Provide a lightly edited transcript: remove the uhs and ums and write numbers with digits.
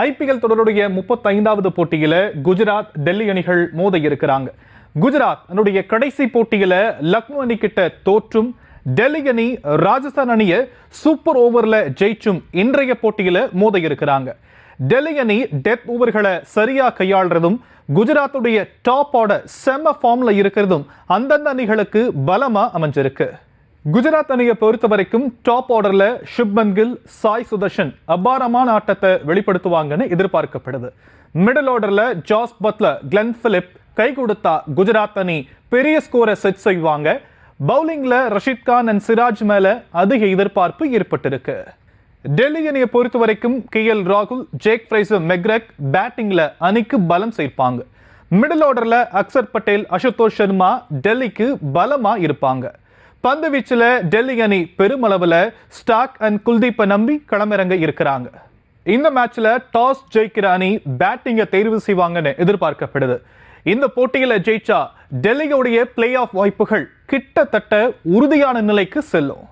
IPL தொடருடைய 35வது போட்டியில குஜராத் டெல்லி அணிகள் மோத இருக்கிறாங்க. குஜராத் அதனுடைய கடைசி போட்டியில லக்னோ அணி கிட்ட தோற்றும், டெல்லி அணி ராஜஸ்தான் அணியை சூப்பர் ஓவர்ல ஜெயிச்சும் இன்றைய போட்டியில மோத இருக்கிறாங்க. டெல்லி அணி டெத் ஓவர்களை சரியா கையாளுறதும், குஜராத்துடைய டாப் ஆர்டர் செம ஃபார்ம்ல இருக்கிறதும் அந்தந்த அணிகளுக்கு பலமா அமைஞ்சிருக்கு. குஜராத் அணியை பொறுத்த வரைக்கும் டாப் ஆர்டர்ல சுப்மன் கில், சாய் சுதர்ஷன் அபாரமான ஆட்டத்தை வெளிப்படுத்துவாங்கன்னு எதிர்பார்க்கப்படுது. மிடில் ஆர்டர்ல ஜாஸ் பட்லர், கிளென் பிலிப் கை கொடுத்தா குஜராத் அணி பெரிய ஸ்கோரை செட் செய்வாங்க. பவுலிங்ல ரஷீத் கான் அண்ட் சிராஜ் மேல அதிக எதிர்பார்ப்பு ஏற்பட்டிருக்கு. டெல்லி அணியை பொறுத்த வரைக்கும் KL ராகுல், ஜேக் ஃப்ரைசர் மெக்ரெக் பேட்டிங்ல அணிக்கு பலம் சேர்ப்பாங்க. மிடில் ஆர்டர்ல அக்சர் பட்டேல், அசுதோஷ் சர்மா டெல்லிக்கு பலமா இருப்பாங்க. பந்து வீச்சுல டெல்லி அணி பெருமளவுல ஸ்டாக் அண்ட் குல்தீப்பை நம்பி களமிறங்க இருக்கிறாங்க. இந்த மேட்ச்ல டாஸ் ஜெயிக்கிற அணி பேட்டிங்கை தேர்வு செய்வாங்கன்னு எதிர்பார்க்கப்படுது. இந்த போட்டியில ஜெயிச்சா டெல்லியோடைய பிளே ஆஃப் வாய்ப்புகள் கிட்டத்தட்ட உறுதியான நிலைக்கு செல்லும்.